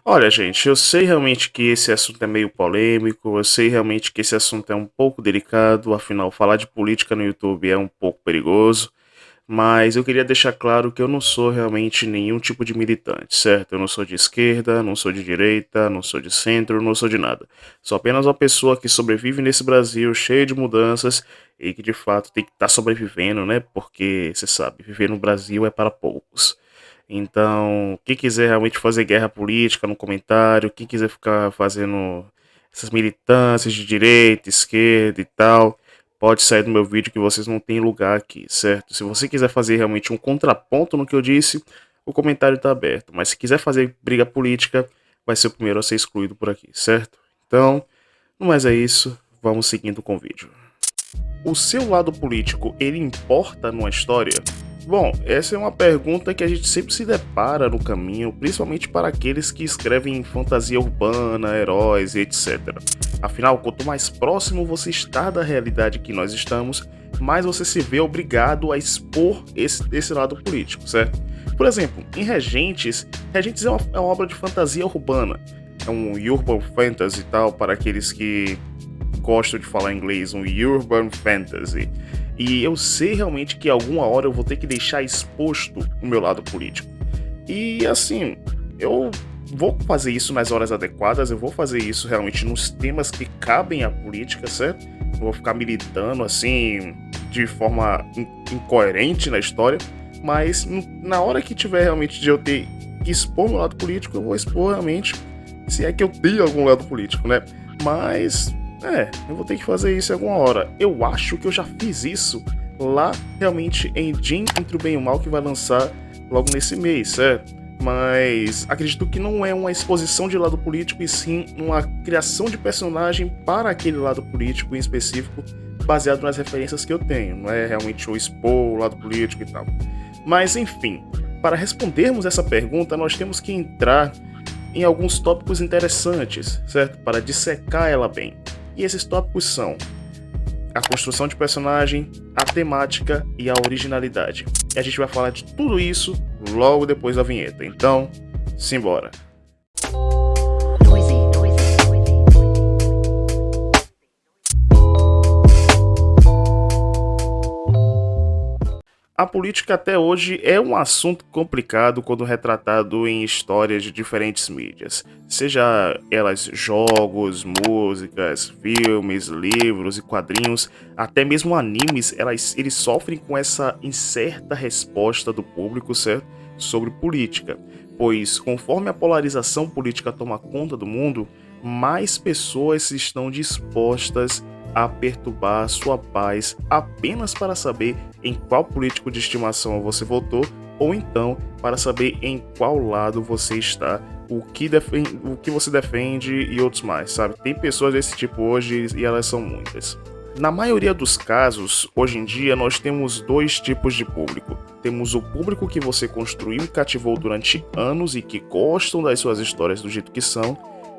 Olha, gente, eu sei realmente que esse assunto é meio polêmico, eu sei realmente que esse assunto é um pouco delicado, afinal, falar de política no YouTube é um pouco perigoso, mas eu queria deixar claro que eu não sou realmente nenhum tipo de militante, certo? Eu não sou de esquerda, não sou de direita, não sou de centro, não sou de nada. Sou apenas uma pessoa que sobrevive nesse Brasil cheio de mudanças e que de fato tem que estar sobrevivendo, né? Porque, você sabe, viver no Brasil é para poucos. Então, quem quiser realmente fazer guerra política no comentário, quem quiser ficar fazendo essas militâncias de direita, esquerda e tal, pode sair do meu vídeo que vocês não têm lugar aqui, certo? Se você quiser fazer realmente um contraponto no que eu disse, o comentário está aberto. Mas se quiser fazer briga política, vai ser o primeiro a ser excluído por aqui, certo? Então, no mais é isso, vamos seguindo com o vídeo. O seu lado político, ele importa numa história? Bom, essa é uma pergunta que a gente sempre se depara no caminho, principalmente para aqueles que escrevem fantasia urbana, heróis e etc. Afinal, quanto mais próximo você está da realidade que nós estamos, mais você se vê obrigado a expor esse lado político, certo? Por exemplo, em Regentes, Regentes é uma obra de fantasia urbana, é um urban fantasy e tal, para aqueles que gosto de falar inglês, um urban fantasy. E eu sei realmente que alguma hora eu vou ter que deixar exposto o meu lado político. E assim, eu vou fazer isso nas horas adequadas, eu vou fazer isso realmente nos temas que cabem à política, certo? Não vou ficar militando assim de forma incoerente na história, mas na hora que tiver realmente de eu ter que expor meu lado político, eu vou expor realmente, se é que eu tenho algum lado político, né? Mas eu vou ter que fazer isso em alguma hora. Eu acho que eu já fiz isso lá realmente em Jin Entre o Bem e o Mal, que vai lançar logo nesse mês, certo? Mas acredito que não é uma exposição de lado político, e sim uma criação de personagem para aquele lado político em específico, baseado nas referências que eu tenho. Não é realmente eu expor o lado político e tal. Mas enfim, para respondermos essa pergunta, nós temos que entrar em alguns tópicos interessantes, certo? Para dissecar ela bem. E esses tópicos são a construção de personagem, a temática e a originalidade. E a gente vai falar de tudo isso logo depois da vinheta. Então, simbora! A política até hoje é um assunto complicado quando retratado em histórias de diferentes mídias, seja elas jogos, músicas, filmes, livros e quadrinhos, até mesmo animes, eles sofrem com essa incerta resposta do público, certo? Sobre política, pois conforme a polarização política toma conta do mundo, mais pessoas estão dispostas a perturbar sua paz apenas para saber em qual político de estimação você votou, ou então para saber em qual lado você está, o que você defende e outros mais, sabe? Tem pessoas desse tipo hoje e elas são muitas. Na maioria dos casos, hoje em dia, nós temos dois tipos de público. Temos o público que você construiu e cativou durante anos e que gostam das suas histórias do jeito que são,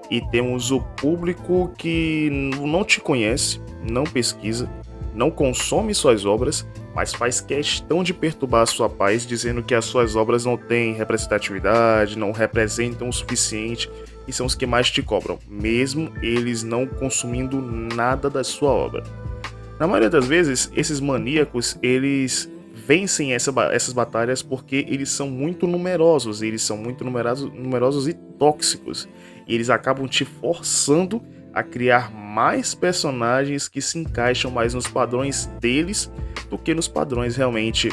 e temos o público que não te conhece, não pesquisa, não consome suas obras, mas faz questão de perturbar a sua paz, dizendo que as suas obras não têm representatividade, não representam o suficiente e são os que mais te cobram, mesmo eles não consumindo nada da sua obra. Na maioria das vezes, esses maníacos, eles vencem essas batalhas porque eles são muito numerosos, numerosos e tóxicos, e eles acabam te forçando a criar mais personagens que se encaixam mais nos padrões deles do que nos padrões realmente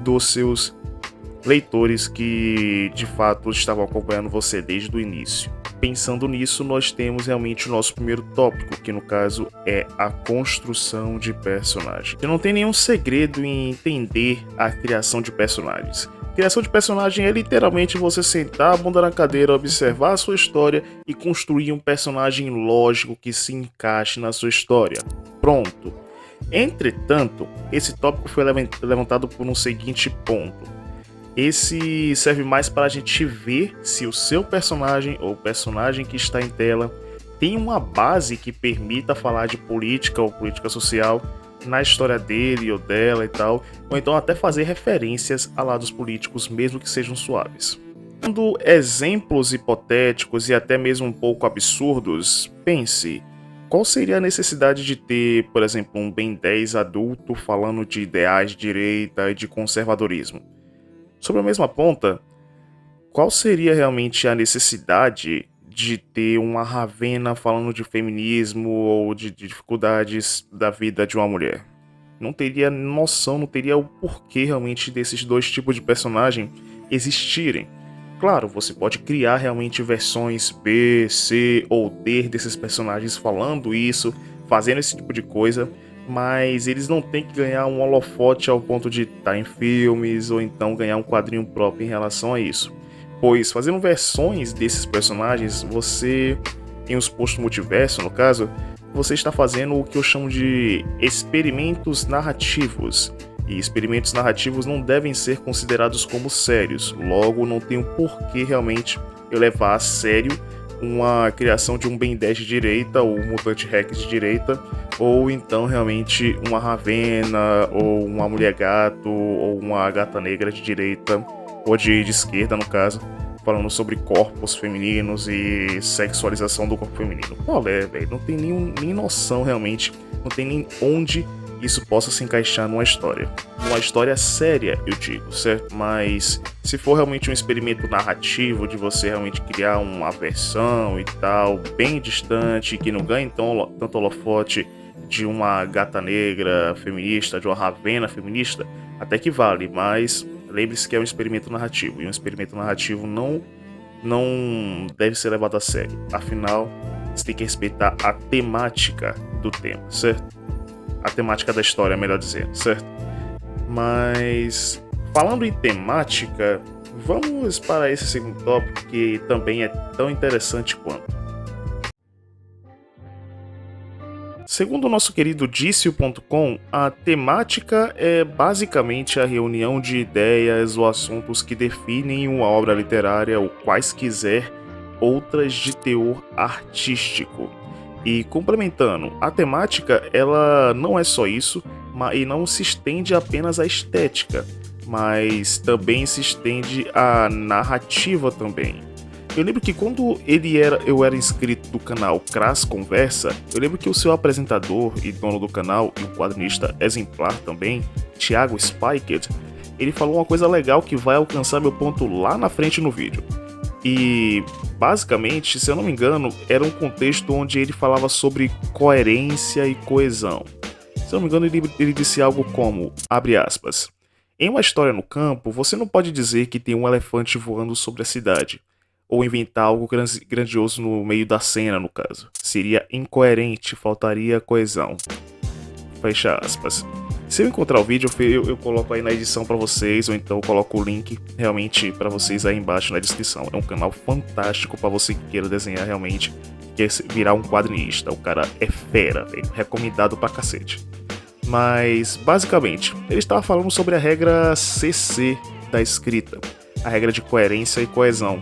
dos seus leitores que de fato estavam acompanhando você desde o início. Pensando nisso, nós temos realmente o nosso primeiro tópico, que no caso é a construção de personagem. Não tem nenhum segredo em entender a criação de personagens. Criação de personagem é literalmente você sentar a bunda na cadeira, observar a sua história e construir um personagem lógico que se encaixe na sua história. Pronto. Entretanto, esse tópico foi levantado por um seguinte ponto. Esse serve mais para a gente ver se o seu personagem ou o personagem que está em tela tem uma base que permita falar de política ou política social na história dele ou dela e tal, ou então até fazer referências a lados políticos, mesmo que sejam suaves. Dando exemplos hipotéticos e até mesmo um pouco absurdos, pense, qual seria a necessidade de ter, por exemplo, um Ben 10 adulto falando de ideais de direita e de conservadorismo? Sobre a mesma ponta, qual seria realmente a necessidade de ter uma Ravena falando de feminismo ou de dificuldades da vida de uma mulher? Não teria noção, não teria o porquê realmente desses dois tipos de personagem existirem. Claro, você pode criar realmente versões B, C ou D desses personagens falando isso, fazendo esse tipo de coisa, mas eles não têm que ganhar um holofote ao ponto de estar em filmes ou então ganhar um quadrinho próprio em relação a isso. Pois fazendo versões desses personagens, você, em os post-multiverso no caso, você está fazendo o que eu chamo de experimentos narrativos. E experimentos narrativos não devem ser considerados como sérios, logo não tem um porquê realmente eu levar a sério uma criação de um Ben 10 de direita, ou um Mutante Rex de direita, ou então realmente uma Ravena, ou uma Mulher Gato, ou uma Gata Negra de direita, ou de esquerda no caso, falando sobre corpos femininos e sexualização do corpo feminino. Qual é, velho? Não tem nem noção realmente, não tem nem onde isso possa se encaixar numa história. Numa história séria, eu digo, certo? Mas se for realmente um experimento narrativo de você realmente criar uma versão e tal, bem distante, que não ganhe tanto holofote de uma Gata Negra feminista, de uma Ravena feminista, até que vale, mas lembre-se que é um experimento narrativo, e um experimento narrativo não deve ser levado a sério. Afinal, você tem que respeitar a temática do tema, certo? A temática da história, melhor dizendo, certo? Mas, falando em temática, vamos para esse segundo tópico que também é tão interessante quanto. Segundo o nosso querido Dicio.com, a temática é basicamente a reunião de ideias ou assuntos que definem uma obra literária ou quaisquiser outras de teor artístico. E complementando, a temática ela não é só isso, e não se estende apenas à estética, mas também se estende à narrativa também. Eu lembro que quando eu era inscrito do canal Crass Conversa, eu lembro que o seu apresentador e dono do canal, e o quadrinista exemplar também, Thiago Spiked, ele falou uma coisa legal que vai alcançar meu ponto lá na frente no vídeo. E, basicamente, se eu não me engano, era um contexto onde ele falava sobre coerência e coesão. Se eu não me engano, ele disse algo como, abre aspas, em uma história no campo, você não pode dizer que tem um elefante voando sobre a cidade, ou inventar algo grandioso no meio da cena, no caso. Seria incoerente, faltaria coesão. Fecha aspas. Se eu encontrar o vídeo, eu coloco aí na edição pra vocês, ou então eu coloco o link realmente pra vocês aí embaixo na descrição. É um canal fantástico pra você que queira desenhar realmente, quer virar um quadrinista. O cara é fera, velho. Recomendado pra cacete. Mas, basicamente, ele estava falando sobre a regra CC da escrita. A regra de coerência e coesão.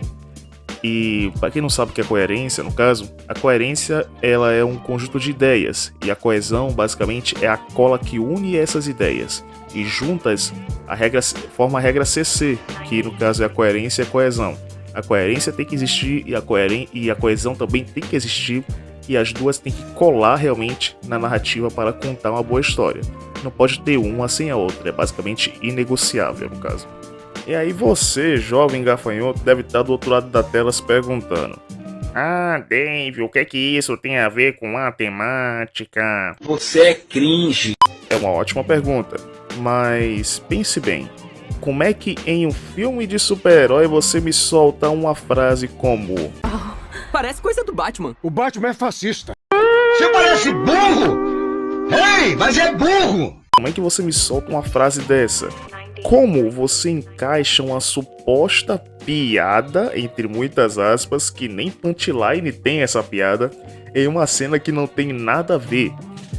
E, para quem não sabe o que é coerência, no caso, a coerência ela é um conjunto de ideias, e a coesão, basicamente, é a cola que une essas ideias. E juntas, forma a regra CC, que no caso é a coerência e a coesão. A coerência tem que existir e a coesão também tem que existir, e as duas têm que colar realmente na narrativa para contar uma boa história. Não pode ter uma sem a outra, é basicamente inegociável no caso. E aí você, jovem gafanhoto, deve estar do outro lado da tela se perguntando: ah, Dave, o que é que isso tem a ver com a temática? Você é cringe. É uma ótima pergunta, mas pense bem. Como é que em um filme de super-herói você me solta uma frase como... Parece coisa do Batman. O Batman é fascista. Você parece burro! Ei, mas é burro! Como é que você me solta uma frase dessa? Como você encaixa uma suposta piada, entre muitas aspas, que nem punchline tem essa piada, em uma cena que não tem nada a ver?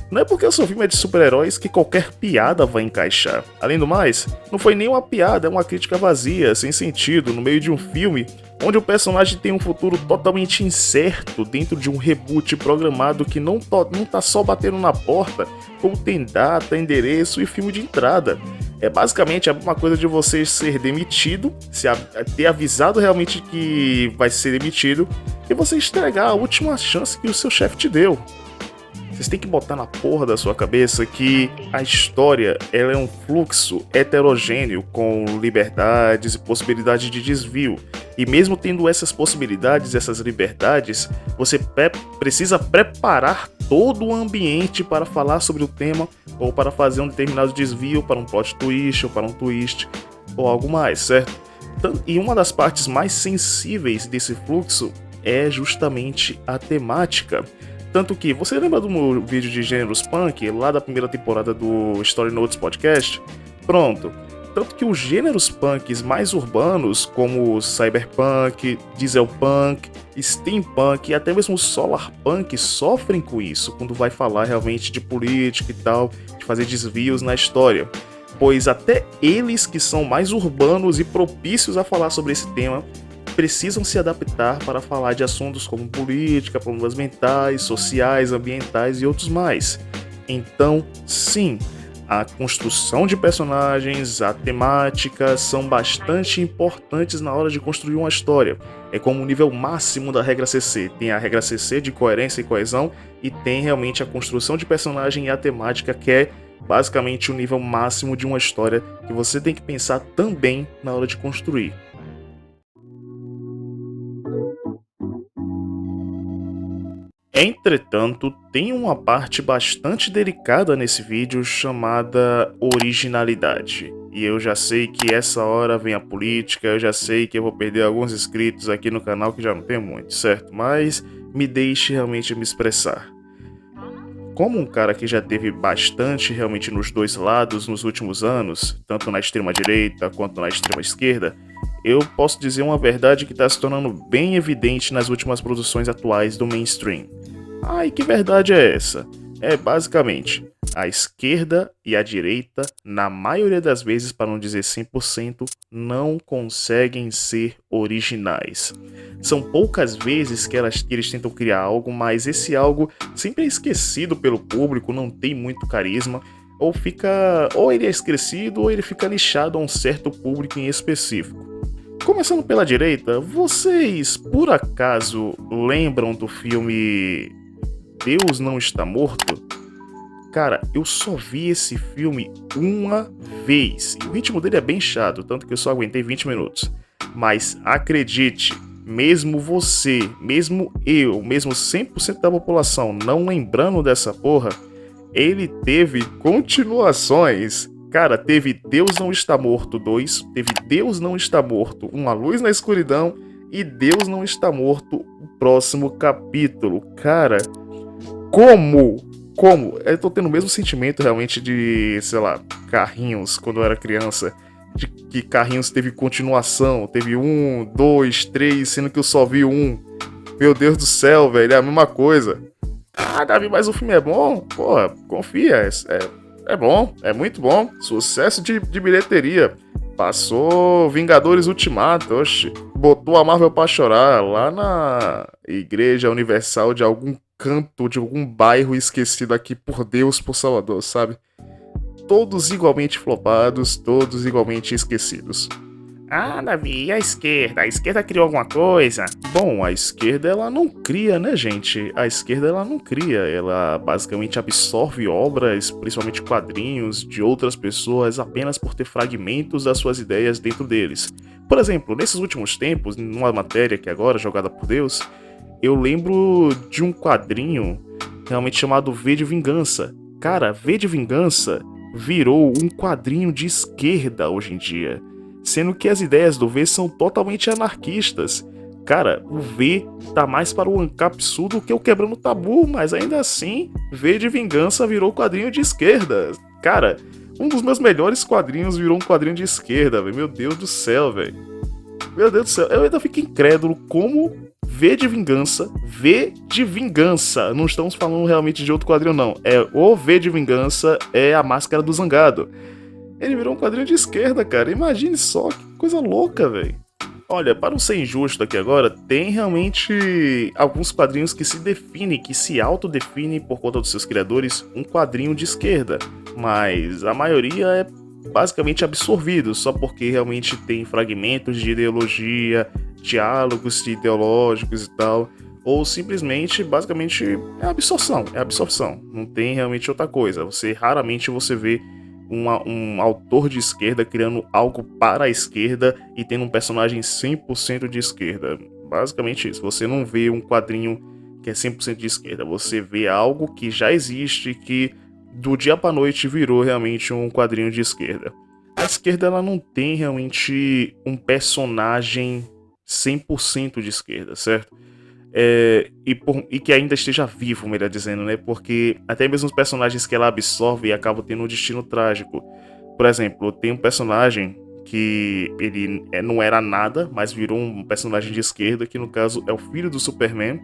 Não é porque o seu filme é de super-heróis que qualquer piada vai encaixar. Além do mais, não foi nem uma piada, é uma crítica vazia, sem sentido, no meio de um filme onde o personagem tem um futuro totalmente incerto dentro de um reboot programado que não tá só batendo na porta, como tem data, endereço e filme de entrada. É basicamente uma coisa de você ser demitido, ter avisado realmente que vai ser demitido e você entregar a última chance que o seu chefe te deu. Vocês têm que botar na porra da sua cabeça que a história ela é um fluxo heterogêneo com liberdades e possibilidade de desvio. E mesmo tendo essas possibilidades, essas liberdades, você precisa preparar todo o ambiente para falar sobre o tema ou para fazer um determinado desvio para um plot twist ou para um twist ou algo mais, certo? E uma das partes mais sensíveis desse fluxo é justamente a temática. Tanto que, você lembra do meu vídeo de gêneros punk, lá da primeira temporada do Story Notes Podcast? Pronto. Tanto que os gêneros punks mais urbanos, como cyberpunk, dieselpunk, steampunk e até mesmo solarpunk, sofrem com isso, quando vai falar realmente de política e tal, de fazer desvios na história. Pois até eles que são mais urbanos e propícios a falar sobre esse tema, precisam se adaptar para falar de assuntos como política, problemas mentais, sociais, ambientais e outros mais. Então, sim, a construção de personagens, a temática são bastante importantes na hora de construir uma história. É como o nível máximo da regra CC. Tem a regra CC de coerência e coesão e tem realmente a construção de personagem e a temática, que é basicamente o nível máximo de uma história que você tem que pensar também na hora de construir. Entretanto, tem uma parte bastante delicada nesse vídeo chamada originalidade. E eu já sei que essa hora vem a política, eu já sei que eu vou perder alguns inscritos aqui no canal, que já não tem muito, certo? Mas me deixe realmente me expressar. Como um cara que já teve bastante realmente nos dois lados nos últimos anos, tanto na extrema direita quanto na extrema esquerda, eu posso dizer uma verdade que está se tornando bem evidente nas últimas produções atuais do mainstream. E que verdade é essa? É basicamente, a esquerda e a direita, na maioria das vezes, para não dizer 100%, não conseguem ser originais. São poucas vezes que eles tentam criar algo, mas esse algo sempre é esquecido pelo público, não tem muito carisma, ou ele é esquecido ou ele fica nichado a um certo público em específico. Começando pela direita, vocês por acaso lembram do filme Deus Não Está Morto? Cara, eu só vi esse filme uma vez. E o ritmo dele é bem chato, tanto que eu só aguentei 20 minutos. Mas acredite, mesmo você, mesmo eu, mesmo 100% da população não lembrando dessa porra, ele teve continuações. Cara, teve Deus Não Está Morto 2, teve Deus Não Está Morto, Uma Luz na Escuridão e Deus Não Está Morto, o próximo capítulo. Cara, como? Eu tô tendo o mesmo sentimento realmente de, sei lá, Carrinhos, quando eu era criança. De que Carrinhos teve continuação, teve 1, 2, 3, sendo que eu só vi 1. Meu Deus do céu, velho, é a mesma coisa. Davi, mas o filme é bom? Porra, confia, é bom, é muito bom. Sucesso de bilheteria. Passou Vingadores Ultimato, oxe. Botou a Marvel pra chorar lá na Igreja Universal de algum canto, de algum bairro esquecido aqui por Deus, por Salvador, sabe? Todos igualmente flopados, todos igualmente esquecidos. Davi, e a esquerda? A esquerda criou alguma coisa? Bom, a esquerda ela não cria, né, gente? A esquerda ela não cria, ela basicamente absorve obras, principalmente quadrinhos, de outras pessoas apenas por ter fragmentos das suas ideias dentro deles. Por exemplo, nesses últimos tempos, numa matéria que agora, jogada por Deus, eu lembro de um quadrinho realmente chamado V de Vingança. Cara, V de Vingança virou um quadrinho de esquerda hoje em dia, sendo que as ideias do V são totalmente anarquistas. Cara, o V tá mais para o Ancapsu do que o Quebrando Tabu, mas ainda assim, V de Vingança virou quadrinho de esquerda. Cara, um dos meus melhores quadrinhos virou um quadrinho de esquerda, velho. Meu Deus do céu, velho. Meu Deus do céu, eu ainda fico incrédulo como V de Vingança, não estamos falando realmente de outro quadrinho não, é o V de Vingança, é a Máscara do Zangado. Ele virou um quadrinho de esquerda, cara, imagine só, que coisa louca, velho. Olha, para não ser injusto aqui agora, tem realmente alguns quadrinhos que se definem, que se autodefinem por conta dos seus criadores, um quadrinho de esquerda, mas a maioria é basicamente absorvidos, só porque realmente tem fragmentos de ideologia, diálogos ideológicos e tal, ou simplesmente, basicamente, é absorção, não tem realmente outra coisa. Raramente você vê um autor de esquerda criando algo para a esquerda e tendo um personagem 100% de esquerda. Basicamente isso, você não vê um quadrinho que é 100% de esquerda, você vê algo que já existe, que do dia pra noite virou realmente um quadrinho de esquerda. A esquerda ela não tem realmente um personagem 100% de esquerda, certo? E que ainda esteja vivo, melhor dizendo, né? Porque até mesmo os personagens que ela absorve acabam tendo um destino trágico. Por exemplo, tem um personagem que ele não era nada, mas virou um personagem de esquerda, que no caso é o filho do Superman,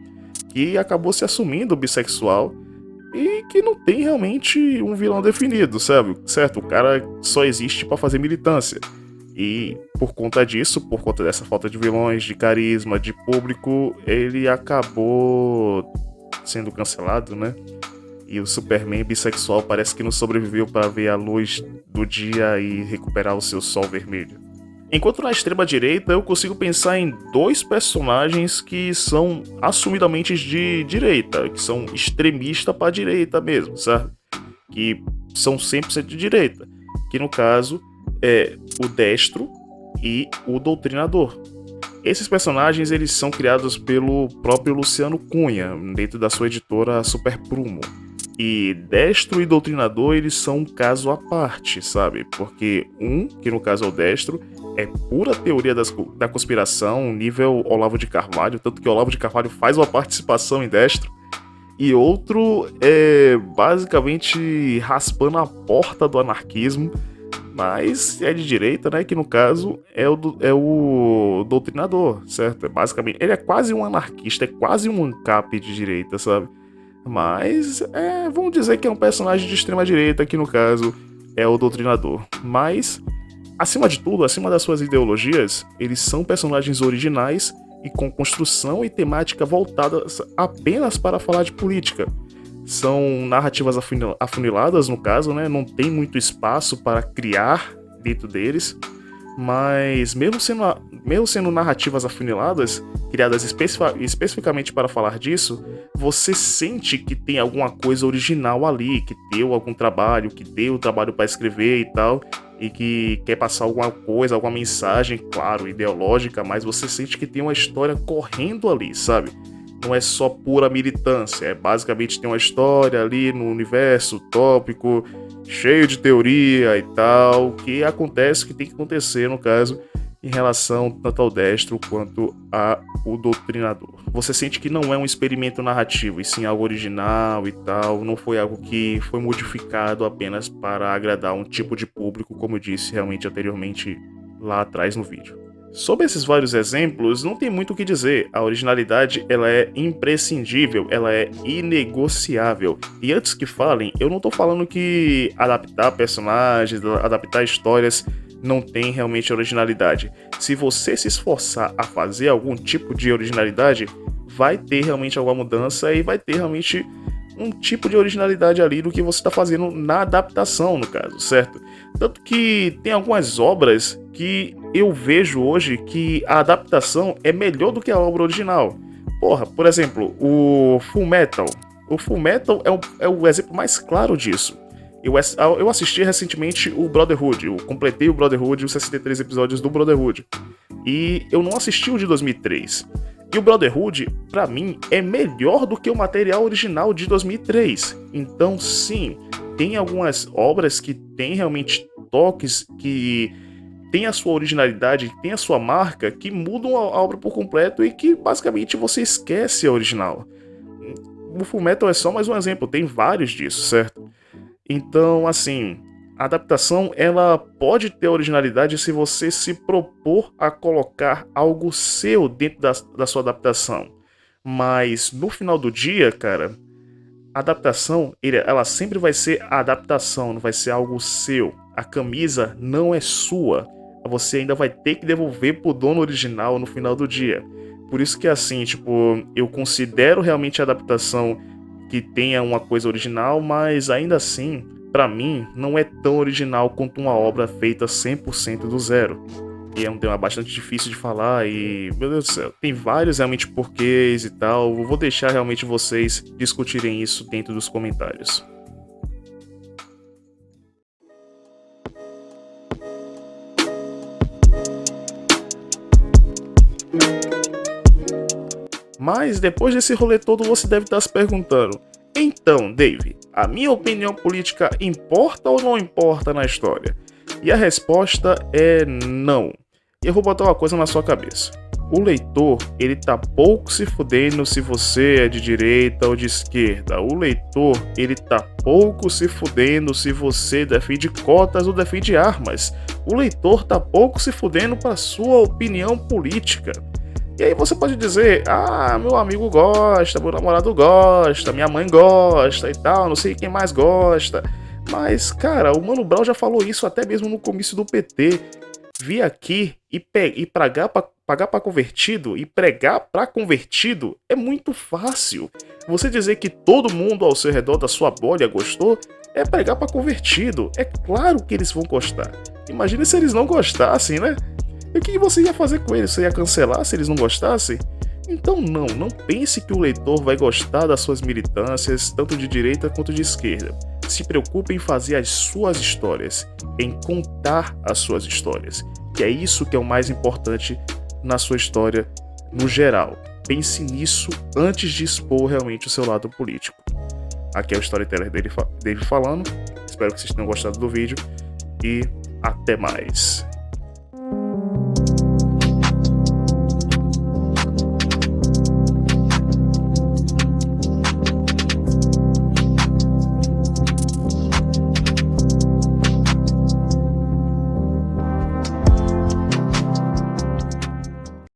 que acabou se assumindo bissexual e que não tem realmente um vilão definido, sabe? Certo? O cara só existe pra fazer militância. E por conta disso, por conta dessa falta de vilões, de carisma, de público, ele acabou sendo cancelado, né? E o Superman bissexual parece que não sobreviveu para ver a luz do dia e recuperar o seu sol vermelho. Enquanto na extrema direita eu consigo pensar em dois personagens que são assumidamente de direita, que são extremistas para direita mesmo, sabe? Que são 100% de direita, que no caso é o Destro e o Doutrinador. Esses personagens eles são criados pelo próprio Luciano Cunha, dentro da sua editora Super Prumo. E Destro e Doutrinador eles são um caso à parte, sabe? Porque que no caso é o Destro, é pura teoria da conspiração, nível Olavo de Carvalho, tanto que Olavo de Carvalho faz uma participação em Destro. E outro é basicamente raspando a porta do anarquismo, mas é de direita, né? Que no caso é o Doutrinador, certo? Basicamente, ele é quase um anarquista, é quase um ANCAP de direita, sabe? Mas vamos dizer que é um personagem de extrema direita, que no caso é o Doutrinador. Mas, acima de tudo, acima das suas ideologias, eles são personagens originais e com construção e temática voltadas apenas para falar de política. São narrativas afuniladas, no caso, né? Não tem muito espaço para criar dentro deles, mas mesmo sendo narrativas afuniladas, criadas especificamente para falar disso, você sente que tem alguma coisa original ali, que deu algum trabalho, que deu trabalho para escrever e tal, e que quer passar alguma coisa, alguma mensagem, claro, ideológica, mas você sente que tem uma história correndo ali, sabe? Não é só pura militância, basicamente tem uma história ali no universo utópico, cheio de teoria e tal, que acontece, que tem que acontecer, no caso, em relação tanto ao Destro quanto ao Doutrinador. Você sente que não é um experimento narrativo, e sim algo original e tal, não foi algo que foi modificado apenas para agradar um tipo de público, como eu disse realmente anteriormente lá atrás no vídeo. Sobre esses vários exemplos, não tem muito o que dizer. A originalidade ela é imprescindível, ela é inegociável. E antes que falem, eu não tô falando que adaptar personagens, adaptar histórias não tem realmente originalidade. Se você se esforçar a fazer algum tipo de originalidade, vai ter realmente alguma mudança e vai ter realmente um tipo de originalidade ali do que você está fazendo na adaptação, no caso, certo? Tanto que tem algumas obras que eu vejo hoje que a adaptação é melhor do que a obra original. Porra, por exemplo, o Fullmetal. O Fullmetal é o exemplo mais claro disso. Eu assisti recentemente o Brotherhood, eu completei o Brotherhood, os 63 episódios do Brotherhood. E eu não assisti o de 2003. E o Brotherhood, pra mim, é melhor do que o material original de 2003. Então, sim, tem algumas obras que tem realmente toques, que tem a sua originalidade, tem a sua marca, que mudam a obra por completo e que basicamente você esquece a original. O Fullmetal é só mais um exemplo, tem vários disso, certo? Então, assim, a adaptação ela pode ter originalidade se você se propor a colocar algo seu dentro da sua adaptação. Mas no final do dia, cara, a adaptação ela sempre vai ser a adaptação, não vai ser algo seu. A camisa não é sua. Você ainda vai ter que devolver pro dono original no final do dia. Por isso que assim, tipo, eu considero realmente a adaptação que tenha uma coisa original, mas ainda assim pra mim, não é tão original quanto uma obra feita 100% do zero. E é um tema bastante difícil de falar e, meu Deus do céu, tem vários realmente porquês e tal. Eu vou deixar realmente vocês discutirem isso dentro dos comentários. Mas depois desse rolê todo você deve estar se perguntando: então, Dave, a minha opinião política importa ou não importa na história? E a resposta é não. E eu vou botar uma coisa na sua cabeça. O leitor, ele tá pouco se fudendo se você é de direita ou de esquerda. O leitor, ele tá pouco se fudendo se você defende cotas ou defende armas. O leitor tá pouco se fudendo pra sua opinião política. E aí você pode dizer: ah, meu amigo gosta, meu namorado gosta, minha mãe gosta e tal, não sei quem mais gosta. Mas, cara, o Mano Brown já falou isso até mesmo no comício do PT. Vir aqui e pagar pra convertido e pregar pra convertido é muito fácil. Você dizer que todo mundo ao seu redor da sua bolha gostou é pregar pra convertido. É claro que eles vão gostar. Imagina se eles não gostassem, né? E o que você ia fazer com eles? Você ia cancelar se eles não gostassem? Então não pense que o leitor vai gostar das suas militâncias, tanto de direita quanto de esquerda. Se preocupe em fazer as suas histórias, em contar as suas histórias, que é isso que é o mais importante na sua história no geral. Pense nisso antes de expor realmente o seu lado político. Aqui é o Storyteller dele falando, espero que vocês tenham gostado do vídeo e até mais.